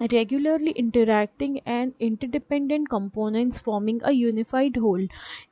Regularly interacting and interdependent components forming a unified whole।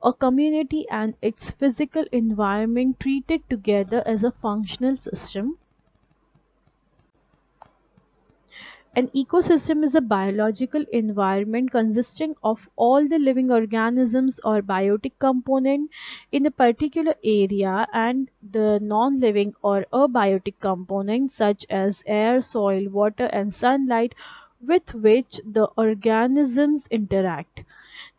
a community and its physical environment treated together as a functional system. An ecosystem is a biological environment consisting of all the living organisms or biotic component in a particular area and the non-living or abiotic components such as air, soil, water and sunlight with which the organisms interact।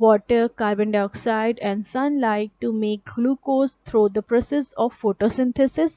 water, carbon dioxide and sunlight to make glucose through the process of photosynthesis।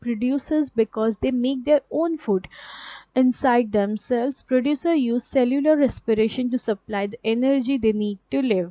producers because they make their own food inside themselves. Producer use cellular respiration to supply the energy they need to live.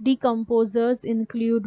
decomposers include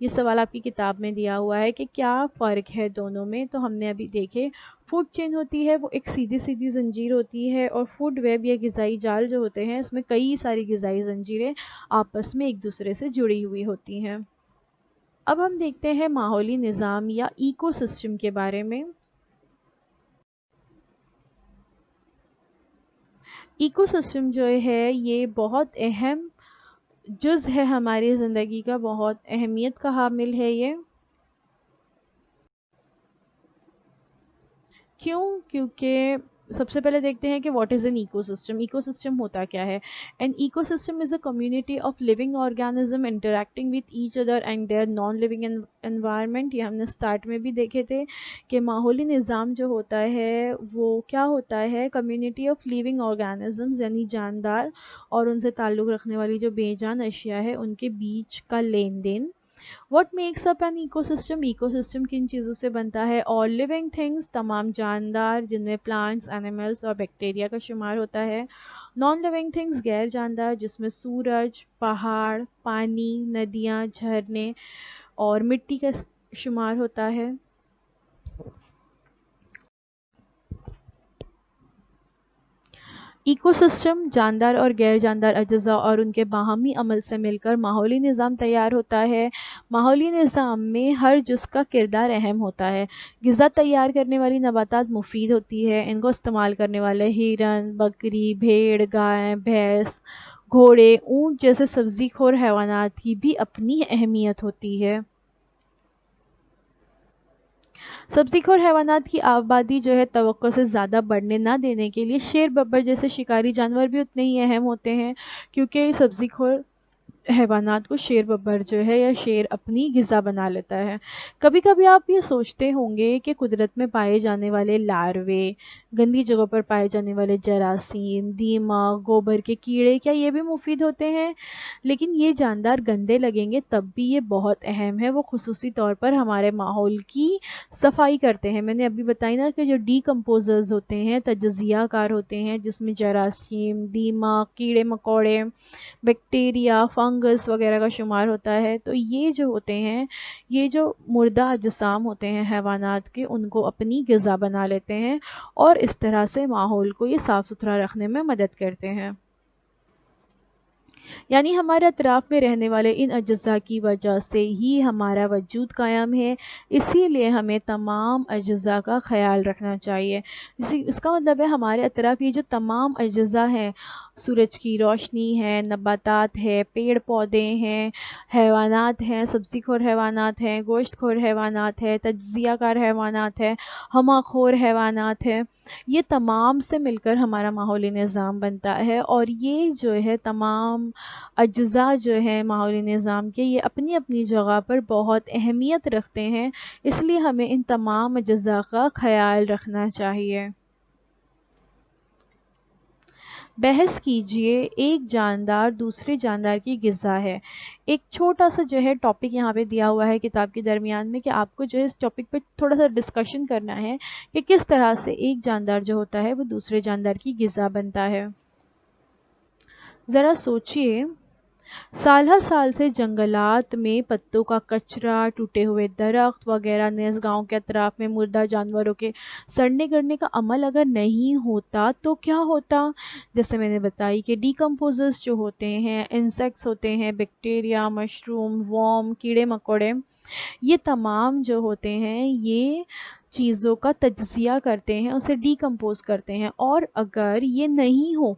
یہ سوال آپ کی کتاب میں دیا ہوا ہے کہ کیا فرق ہے دونوں میں. تو ہم نے ابھی دیکھے فوڈ چین ہوتی ہے وہ ایک سیدھی زنجیر ہوتی ہے، اور فوڈ ویب یا غذائی جال جو ہوتے ہیں اس میں کئی ساری غذائی زنجیریں آپس میں ایک دوسرے سے جڑی ہوئی ہوتی ہیں. اب ہم دیکھتے ہیں ماحولی نظام یا ایکو سسٹم کے بارے میں. ایکو سسٹم جو ہے یہ بہت اہم جز ہے ہماری زندگی کا، بہت اہمیت کا حامل ہے یہ. کیونکہ سب سے پہلے دیکھتے ہیں کہ what is an ecosystem. Ecosystem ہوتا کیا ہے؟ An ecosystem is a community of living organism interacting with each other and their non living environment. یہ ہم نے اسٹارٹ میں بھی دیکھے تھے کہ ماحولی نظام جو ہوتا ہے وہ کیا ہوتا ہے؟ کمیونٹی آف لیونگ آرگینزمز یعنی جاندار اور ان سے تعلق رکھنے والی جو بے جان اشیاء ہے ان کے بیچ کا لین دین. What makes up an ecosystem? Ecosystem کن چیزوں سے بنتا ہے؟ All living things تمام جاندار جن میں plants, animals اور بیکٹیریا کا شمار ہوتا ہے. Non living things غیر جاندار جس میں سورج، پہاڑ، پانی، ندیاں، جھرنے اور مٹی کا شمار ہوتا ہے. ایکو سسٹم جاندار اور غیر جاندار اجزاء اور ان کے باہمی عمل سے مل کر ماحولی نظام تیار ہوتا ہے. ماحولی نظام میں ہر جز کا کردار اہم ہوتا ہے. غذا تیار کرنے والی نباتات مفید ہوتی ہے. ان کو استعمال کرنے والے ہرن، بکری، بھیڑ، گائے، بھینس، گھوڑے، اونٹ جیسے سبزی خور حیوانات کی بھی اپنی اہمیت ہوتی ہے. سبزی خور حیوانات کی آبادی جو ہے توقع سے زیادہ بڑھنے نہ دینے کے لیے شیر ببر جیسے شکاری جانور بھی اتنے ہی اہم ہوتے ہیں، کیونکہ سبزی خور حیوانات کو شیر ببر جو ہے یا شیر اپنی غذا بنا لیتا ہے. کبھی کبھی آپ یہ سوچتے ہوں گے کہ قدرت میں پائے جانے والے لاروے، گندی جگہوں پر پائے جانے والے جراثیم، دیمک، گوبر کے کیڑے کیا یہ بھی مفید ہوتے ہیں؟ لیکن یہ جاندار گندے لگیں گے تب بھی یہ بہت اہم ہے. وہ خصوصی طور پر ہمارے ماحول کی صفائی کرتے ہیں. میں نے ابھی بتائی نا کہ جو ڈی کمپوزرز ہوتے ہیں، تجزیہ کار ہوتے ہیں، جس میں جراثیم، دیمک، کیڑے مکوڑے، بیکٹیریا، فنگس وغیرہ کا شمار ہوتا ہے. تو یہ جو ہوتے ہیں، یہ جو مردہ اجسام ہوتے ہیں حیوانات کے، ان کو اپنی غذا بنا لیتے ہیں اور اس طرح سے ماحول کو یہ صاف ستھرا رکھنے میں مدد کرتے ہیں. یعنی ہمارے اطراف میں رہنے والے ان اجزاء کی وجہ سے ہی ہمارا وجود قائم ہے. اسی لیے ہمیں تمام اجزاء کا خیال رکھنا چاہیے. اس کا مطلب ہے ہمارے اطراف یہ جو تمام اجزاء ہیں، سورج کی روشنی ہے، نباتات ہے، پیڑ پودے ہیں، حیوانات ہیں، سبزی خور حیوانات ہیں، گوشت خور حیوانات ہیں، تجزیہ کار حیوانات ہیں، ہمہ خور حیوانات ہیں، یہ تمام سے مل کر ہمارا ماحولی نظام بنتا ہے. اور یہ جو ہے تمام اجزاء جو ہیں ماحولی نظام کے، یہ اپنی اپنی جگہ پر بہت اہمیت رکھتے ہیں. اس لیے ہمیں ان تمام اجزاء کا خیال رکھنا چاہیے. بحث کیجئے ایک جاندار دوسرے جاندار کی غذا ہے. ایک چھوٹا سا جو ہے ٹاپک یہاں پہ دیا ہوا ہے کتاب کے درمیان میں کہ آپ کو جو ہے اس ٹاپک پہ تھوڑا سا ڈسکشن کرنا ہے کہ کس طرح سے ایک جاندار جو ہوتا ہے وہ دوسرے جاندار کی غذا بنتا ہے. ذرا سوچئے، سال ہر سال سے جنگلات میں پتوں کا کچرا، ٹوٹے ہوئے درخت وغیرہ نیز گاؤں کے اطراف میں مردہ جانوروں کے سڑنے گڑنے کا عمل اگر نہیں ہوتا تو کیا ہوتا؟ جیسے میں نے بتائی کہ ڈیکمپوزرز جو ہوتے ہیں، انسیکٹس ہوتے ہیں، بیکٹیریا، مشروم، ورم، کیڑے مکوڑے، یہ تمام جو ہوتے ہیں یہ چیزوں کا تجزیہ کرتے ہیں، اسے ڈیکمپوز کرتے ہیں. اور اگر یہ نہیں ہو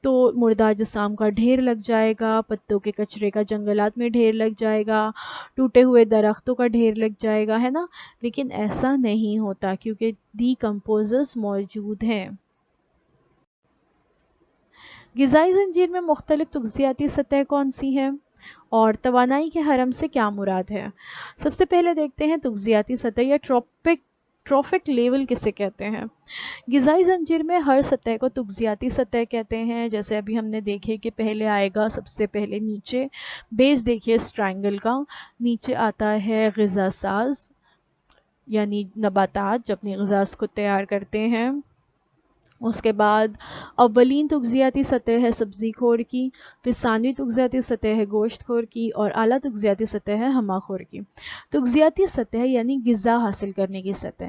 تو مردہ اجسام کا ڈھیر لگ جائے گا، پتوں کے کچرے کا جنگلات میں ڈھیر لگ جائے گا، ٹوٹے ہوئے درختوں کا ڈھیر لگ جائے گا، ہے نا؟ لیکن ایسا نہیں ہوتا کیونکہ ڈیکمپوزرز موجود ہیں. غذائی زنجیر میں مختلف تغذیاتی سطح کون سی ہیں اور توانائی کے حرم سے کیا مراد ہے؟ سب سے پہلے دیکھتے ہیں تغذیاتی سطح یا ٹروفک لیول کسے کہتے ہیں. غذائی زنجیر میں ہر سطح کو تغذیاتی سطح کہتے ہیں. جیسے ابھی ہم نے دیکھے کہ پہلے آئے گا سب سے پہلے نیچے بیس دیکھیے اس ٹرائنگل کا، نیچے آتا ہے غذا ساز یعنی نباتات جو اپنی غذا کو تیار کرتے ہیں. اس کے بعد اولین تغذیاتی سطح ہے سبزی خور کی، پھر ثانوی تغذیاتی سطح ہے گوشت خور کی، اور اعلیٰ تغذیاتی سطح ہے ہمہ خور کی۔ تغذیاتی سطح یعنی غذا حاصل کرنے کی سطح۔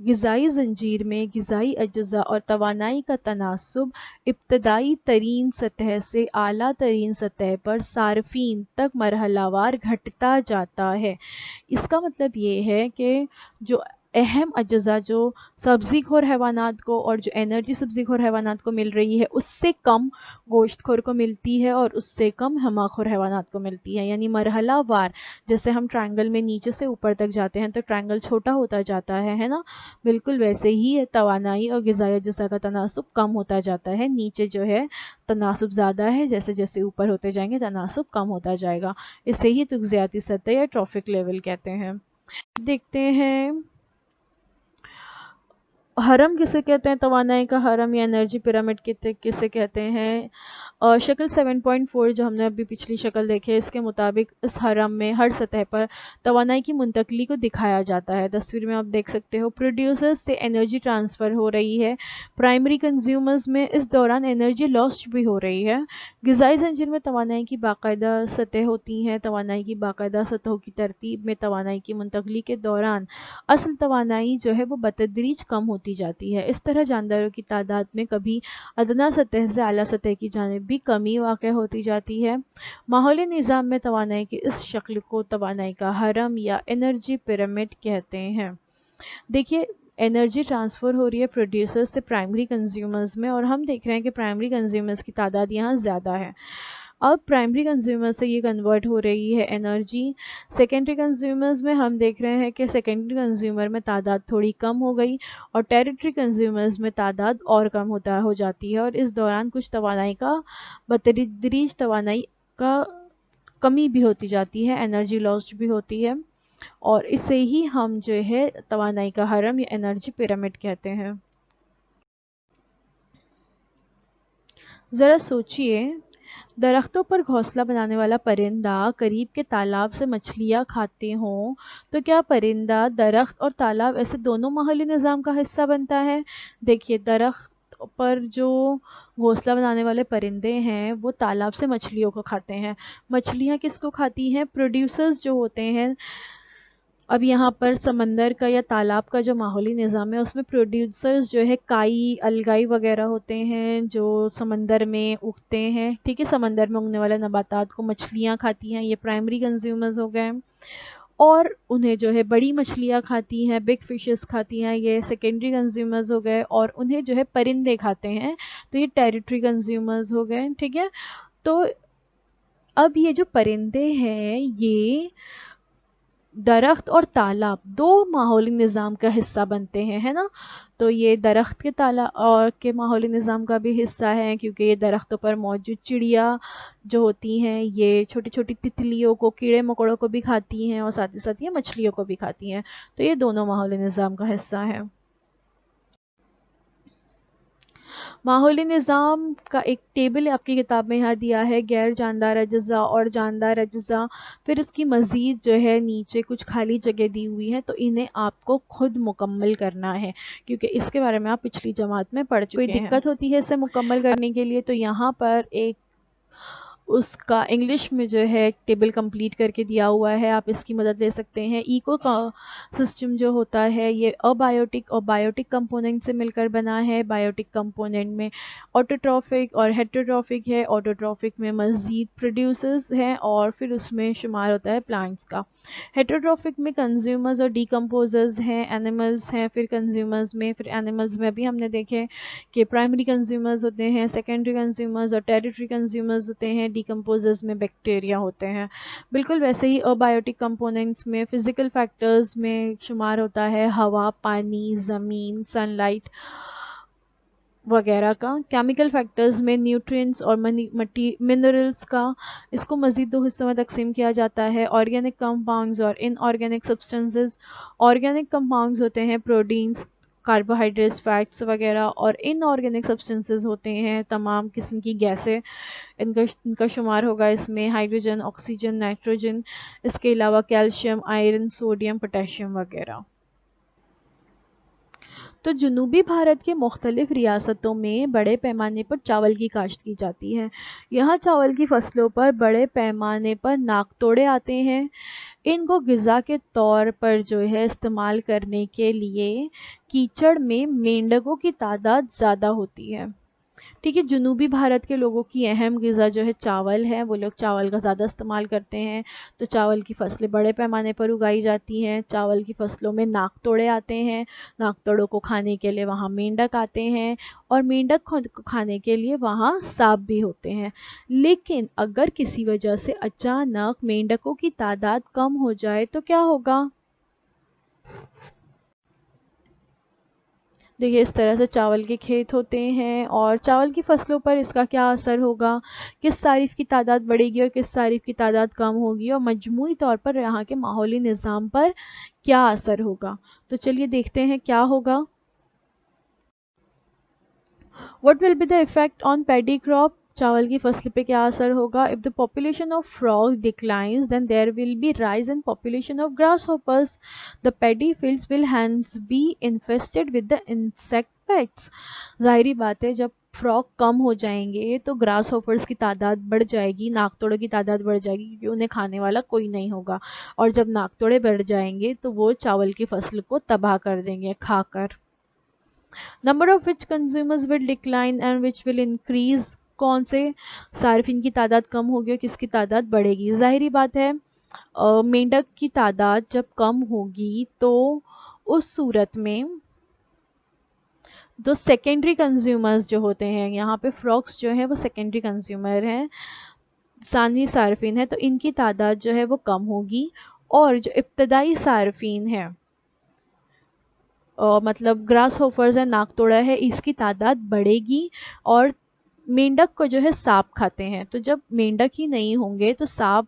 غذائی زنجیر میں غذائی اجزاء اور توانائی کا تناسب ابتدائی ترین سطح سے اعلیٰ ترین سطح پر صارفین تک مرحلہ وار گھٹتا جاتا ہے۔ اس کا مطلب یہ ہے کہ جو اہم اجزاء جو سبزی خور حیوانات کو اور جو انرجی سبزی خور حیوانات کو مل رہی ہے اس سے کم گوشت خور کو ملتی ہے اور اس سے کم ہمہ خور حیوانات کو ملتی ہے، یعنی مرحلہ وار۔ جیسے ہم ٹرائنگل میں نیچے سے اوپر تک جاتے ہیں تو ٹرائنگل چھوٹا ہوتا جاتا ہے نا، بالکل ویسے ہی توانائی اور غذائی اجزاء کا تناسب کم ہوتا جاتا ہے۔ نیچے جو ہے تناسب زیادہ ہے، جیسے جیسے اوپر ہوتے جائیں گے تناسب کم ہوتا جائے گا۔ اسے ہی تغذیاتی سطح یا ٹروفک لیول کہتے ہیں۔ دیکھتے ہیں حرم کسے کہتے ہیں، توانائی کا حرم یا انرجی پیرامڈ کسے کہتے ہیں۔ شکل 7.4 جو ہم نے ابھی پچھلی شکل دیکھے، اس کے مطابق اس حرم میں ہر سطح پر توانائی کی منتقلی کو دکھایا جاتا ہے۔ تصویر میں آپ دیکھ سکتے ہو پروڈیوسرز سے انرجی ٹرانسفر ہو رہی ہے، پرائمری کنزیومرز میں اس دوران انرجی لاسٹ بھی ہو رہی ہے۔ غذائی زنجیر میں توانائی کی باقاعدہ سطح ہوتی ہیں۔ توانائی کی باقاعدہ سطحوں کی ترتیب میں توانائی کی منتقلی کے دوران اصل توانائی جو ہے وہ بتدریج کم ہوتی جاتی ہے۔ اس طرح جانداروں کی تعداد میں کبھی ادنیٰ سطح سے اعلیٰ سطح کی جانب بھی کمی واقع ہوتی جاتی ہے۔ ماحولی نظام میں توانائی کی اس شکل کو توانائی کا حرم یا انرجی پیرامڈ کہتے ہیں۔ دیکھیے انرجی ٹرانسفر ہو رہی ہے پروڈیوسر سے پرائمری کنزیومرز میں، اور ہم دیکھ رہے ہیں کہ پرائمری کنزیومرز کی تعداد یہاں زیادہ ہے۔ اب پرائمری کنزیومر سے یہ کنورٹ ہو رہی ہے انرجی سیکنڈری کنزیومرز میں۔ ہم دیکھ رہے ہیں کہ سیکنڈری کنزیومر میں تعداد تھوڑی کم ہو گئی اور ٹیریٹری کنزیومرز میں تعداد اور کم ہو جاتی ہے، اور اس دوران کچھ توانائی کا بتدریج توانائی کا کمی بھی ہوتی جاتی ہے، انرجی لاسٹ بھی ہوتی ہے، اور اسے ہی ہم جو ہے توانائی کا حرم یا انرجی پیرامڈ کہتے ہیں۔ ذرا سوچئے، درختوں پر گھونسلہ بنانے والا پرندہ قریب کے تالاب سے مچھلیاں کھاتے ہوں تو کیا پرندہ، درخت اور تالاب ایسے دونوں ماحولی نظام کا حصہ بنتا ہے؟ دیکھیے درخت پر جو گھونسلہ بنانے والے پرندے ہیں وہ تالاب سے مچھلیوں کو کھاتے ہیں۔ مچھلیاں کس کو کھاتی ہیں؟ پروڈیوسرز جو ہوتے ہیں۔ اب یہاں پر سمندر کا یا تالاب کا جو ماحولی نظام ہے اس میں پروڈیوسرز جو ہے کائی، الگائی وغیرہ ہوتے ہیں جو سمندر میں اگتے ہیں، ٹھیک ہے، سمندر میں اگنے والے نباتات کو مچھلیاں کھاتی ہیں، یہ پرائمری کنزیومرز ہو گئے۔ اور انہیں جو ہے بڑی مچھلیاں کھاتی ہیں، بگ فشز کھاتی ہیں، یہ سیکنڈری کنزیومرز ہو گئے، اور انہیں جو ہے پرندے کھاتے ہیں تو یہ ٹیریٹری کنزیومرز ہو گئے، ٹھیک ہے۔ تو اب یہ جو پرندے ہیں یہ درخت اور تالاب دو ماحولی نظام کا حصہ بنتے ہیں، ہے نا۔ تو یہ درخت کے تالاب اور کے ماحولی نظام کا بھی حصہ ہے، کیونکہ یہ درختوں پر موجود چڑیا جو ہوتی ہیں یہ چھوٹی چھوٹی تتلیوں کو، کیڑے مکوڑوں کو بھی کھاتی ہیں، اور ساتھ ہی ساتھ یہ مچھلیوں کو بھی کھاتی ہیں، تو یہ دونوں ماحولی نظام کا حصہ ہے۔ ماحولی نظام کا ایک ٹیبل آپ کی کتاب میں یہاں دیا ہے، غیر جاندار اجزاء اور جاندار اجزاء، پھر اس کی مزید جو ہے نیچے کچھ خالی جگہ دی ہوئی ہے، تو انہیں آپ کو خود مکمل کرنا ہے، کیونکہ اس کے بارے میں آپ پچھلی جماعت میں پڑھ چکے ہیں۔ کوئی دقت ہوتی ہے اسے مکمل کرنے کے لیے تو یہاں پر ایک اس کا انگلش میں جو ہے ٹیبل کمپلیٹ کر کے دیا ہوا ہے، آپ اس کی مدد لے سکتے ہیں۔ ایکو سسٹم جو ہوتا ہے یہ ابائیوٹک اور بائیوٹک کمپوننٹ سے مل کر بنا ہے۔ بائیوٹک کمپوننٹ میں آٹوٹروفک اور ہیٹروٹروفک ہے، آٹوٹروفک میں مزید پروڈیوسرز ہیں اور پھر اس میں شمار ہوتا ہے پلانٹس کا۔ ہیٹروٹروفک میں کنزیومرز اور ڈیکمپوزرز ہیں، اینیملز ہیں، پھر کنزیومرز میں، پھر اینیملز میں ابھی ہم نے دیکھے کہ پرائمری کنزیومرز ہوتے ہیں، سیکنڈری کنزیومرز اور ٹیریٹری کنزیومرز ہوتے ہیں، ڈیکمپوزرز میں بیکٹیریا ہوتے ہیں۔ بالکل ویسے ہی ابائیوٹک کمپوننٹس میں فزیکل فیکٹرز میں شمار ہوتا ہے ہوا، پانی، زمین، سن لائٹ وغیرہ کا۔ کیمیکل فیکٹرز میں نیوٹرینٹس اور منرلز کا۔ اس کو مزید دو حصوں میں تقسیم کیا جاتا ہے، آرگینک کمپاؤنڈز اور ان آرگینک سبسٹنسز۔ آرگینک کمپاؤنڈز ہوتے ہیں پروٹینز، کاربوہائیڈریٹس، فیٹس وغیرہ، اور ان آرگینک سبسٹنسز ہوتے ہیں تمام قسم کی گیسیں، ان کا شمار ہوگا اس میں ہائیڈروجن، آکسیجن، نائٹروجن، اس کے علاوہ کیلشیم، آئرن، سوڈیم، پوٹیشیم وغیرہ۔ تو جنوبی بھارت کے مختلف ریاستوں میں بڑے پیمانے پر چاول کی کاشت کی جاتی ہے۔ یہاں چاول کی فصلوں پر بڑے پیمانے پر ناک توڑے آتے ہیں۔ ان کو غذا کے طور پر استعمال کرنے کے لیے کیچڑ میں مینڈکوں کی تعداد زیادہ ہوتی ہے۔ ٹھیک ہے، جنوبی بھارت کے لوگوں کی اہم غذا چاول ہے، وہ لوگ چاول کا زیادہ استعمال کرتے ہیں۔ تو چاول کی فصلیں بڑے پیمانے پر اگائی جاتی ہیں۔ چاول کی فصلوں میں ناک توڑے آتے ہیں، ناک توڑوں کو کھانے کے لیے وہاں مینڈک آتے ہیں، اور مینڈک کو کھانے کے لیے وہاں سانپ بھی ہوتے ہیں۔ لیکن اگر کسی وجہ سے اچانک مینڈکوں کی تعداد کم ہو جائے تو کیا ہوگا؟ دیکھیے، اس طرح سے چاول کے کھیت ہوتے ہیں، اور چاول کی فصلوں پر اس کا کیا اثر ہوگا، کس صارف کی تعداد بڑھے گی اور کس صارف کی تعداد کم ہوگی، اور مجموعی طور پر یہاں کے ماحولی نظام پر کیا اثر ہوگا۔ تو چلیے دیکھتے ہیں کیا ہوگا۔ What will be the effect on paddy crop؟ چاول کی فصل پہ کیا اثر ہوگا؟ If the population of frogs declines, then there will be rise in population of grasshoppers. The paddy fields will hence be infested with the insect pests. ظاہری بات ہے، جب فراگ کم ہو جائیں گے تو گراس ہوپرز کی تعداد بڑھ جائے گی، ناک توڑوں کی تعداد بڑھ جائے گی، کیونکہ انہیں کھانے والا کوئی نہیں ہوگا، اور جب ناک توڑے بڑھ جائیں گے تو وہ چاول کی فصل کو تباہ کر دیں گے کھا کر۔ Number of which consumers will decline and which will increase؟ کون سے صارفین کی تعداد کم ہوگی اور کس کی تعداد بڑھے گی؟ ظاہری بات ہے، مینڈک کی تعداد جب کم ہوگی تو اس صورت میں جو سیکنڈری کنزیومرز جو ہوتے ہیں، یہاں پہ فراگس جو ہیں وہ سیکنڈری کنزیومر ہیں، ثانوی صارفین ہیں، تو ان کی تعداد وہ کم ہوگی، اور جو ابتدائی صارفین ہیں مطلب گراس ہوپرز ہے، ناک توڑا ہے، اس کی تعداد بڑھے گی، اور مینڈک کو سانپ کھاتے ہیں۔ تو جب مینڈک ہی نہیں ہوں گے تو سانپ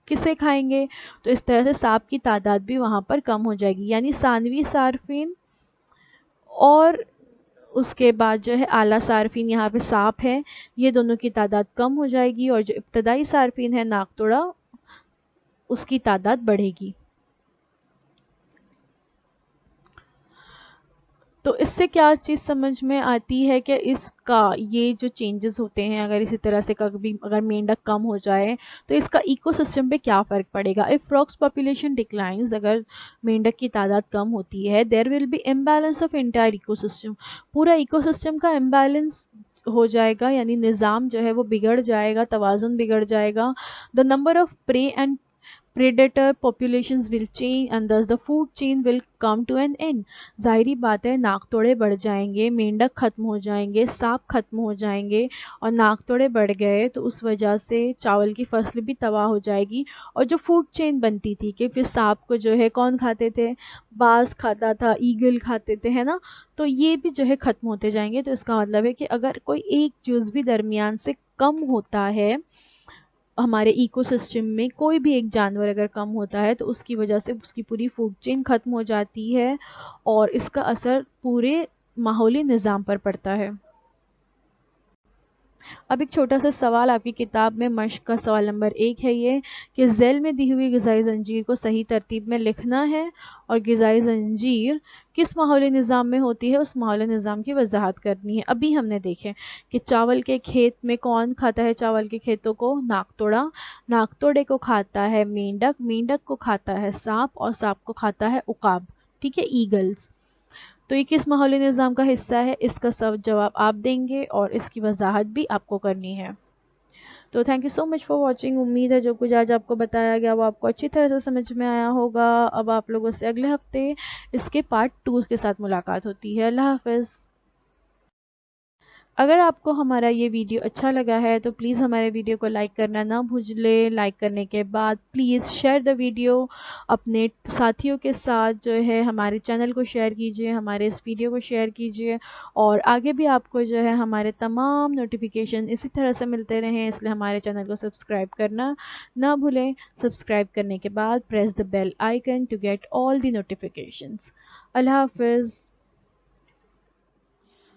کسے کھائیں گے؟ تو اس طرح سے سانپ کی تعداد بھی وہاں پر کم ہو جائے گی، یعنی ثانوی صارفین اور اس کے بعد اعلیٰ صارفین، یہاں پہ سانپ ہے، یہ دونوں کی تعداد کم ہو جائے گی، اور جو ابتدائی صارفین ہے ناک توڑا، اس کی تعداد بڑھے گی۔ تو اس سے کیا چیز سمجھ میں آتی ہے کہ اس کا یہ جو چینجز ہوتے ہیں، اگر اسی طرح سے کبھی اگر مینڈک کم ہو جائے تو اس کا ایکو سسٹم پہ کیا فرق پڑے گا؟ if frogs population declines، اگر مینڈک کی تعداد کم ہوتی ہے، there will be imbalance of entire ecosystem، پورا ایکو سسٹم کا امبیلنس ہو جائے گا، یعنی نظام وہ بگڑ جائے گا، توازن بگڑ جائے گا۔ the number of prey and predator populations will change and thus the food chain will come to an end۔ ظاہری بات ہے، ناک توڑے بڑھ جائیں گے، مینڈک ختم ہو جائیں گے، سانپ ختم ہو جائیں گے، اور ناک توڑے بڑھ گئے تو اس وجہ سے چاول کی فصل بھی تباہ ہو جائے گی، اور جو فوڈ چین بنتی تھی کہ پھر سانپ کو کون کھاتے تھے؟ باز کھاتا تھا، ایگل کھاتے تھے، ہے نا؟ تو یہ بھی ختم ہوتے جائیں گے۔ تو اس کا مطلب ہے کہ اگر کوئی ایک جز بھی درمیان سے کم ہوتا ہے ہمارے ایکو سسٹم میں، کوئی بھی ایک جانور اگر کم ہوتا ہے تو اس کی وجہ سے اس کی پوری فوڈ چین ختم ہو جاتی ہے، اور اس کا اثر پورے ماحولی نظام پر پڑتا ہے۔ اب ایک چھوٹا سا سوال آپ کی کتاب میں مشق کا سوال نمبر 1 ہے یہ کہ ذیل میں دی ہوئی غذائی زنجیر کو صحیح ترتیب میں لکھنا ہے، اور غذائی زنجیر کس ماحولی نظام میں ہوتی ہے اس ماحولی نظام کی وضاحت کرنی ہے۔ ابھی ہم نے دیکھے کہ چاول کے کھیت میں کون کھاتا ہے چاول کے کھیتوں کو؟ ناک توڑا، ناک توڑے کو کھاتا ہے مینڈک، مینڈک کو کھاتا ہے سانپ، اور سانپ کو کھاتا ہے عقاب، ٹھیک ہے، ایگلز۔ تو یہ کس ماحولی نظام کا حصہ ہے؟ اس کا سب جواب آپ دیں گے، اور اس کی وضاحت بھی آپ کو کرنی ہے۔ تو thank you so much for watching. امید ہے جو کچھ آج آپ کو بتایا گیا وہ آپ کو اچھی طرح سے سمجھ میں آیا ہوگا۔ اب آپ لوگوں سے اگلے ہفتے اس کے پارٹ 2 کے ساتھ ملاقات ہوتی ہے۔ اللہ حافظ۔ اگر آپ کو ہمارا یہ ویڈیو اچھا لگا ہے تو پلیز ہمارے ویڈیو کو لائک کرنا نہ بھولیں۔ لائک کرنے کے بعد پلیز شیئر دا ویڈیو اپنے ساتھیوں کے ساتھ، ہمارے چینل کو شیئر کیجئے، ہمارے اس ویڈیو کو شیئر کیجئے، اور آگے بھی آپ کو ہمارے تمام نوٹیفیکیشن اسی طرح سے ملتے رہیں، اس لیے ہمارے چینل کو سبسکرائب کرنا نہ بھولیں۔ سبسکرائب کرنے کے بعد press the bell icon to get all the notifications. اللہ حافظ۔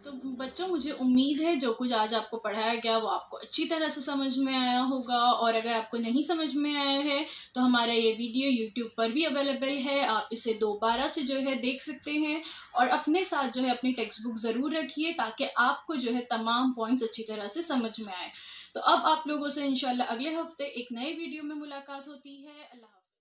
تو بچوں مجھے امید ہے جو کچھ آج آپ کو پڑھایا گیا وہ آپ کو اچھی طرح سے سمجھ میں آیا ہوگا، اور اگر آپ کو نہیں سمجھ میں آیا ہے تو ہمارا یہ ویڈیو یوٹیوب پر بھی اویلیبل ہے، آپ اسے دوبارہ سے جو ہے دیکھ سکتے ہیں، اور اپنے ساتھ جو ہے اپنی ٹیکسٹ بک ضرور رکھیے تاکہ آپ کو جو ہے تمام پوائنٹس اچھی طرح سے سمجھ میں آئے۔ تو اب آپ لوگوں سے انشاءاللہ اگلے ہفتے ایک نئے ویڈیو میں ملاقات ہوتی ہے۔ اللہ حافظ۔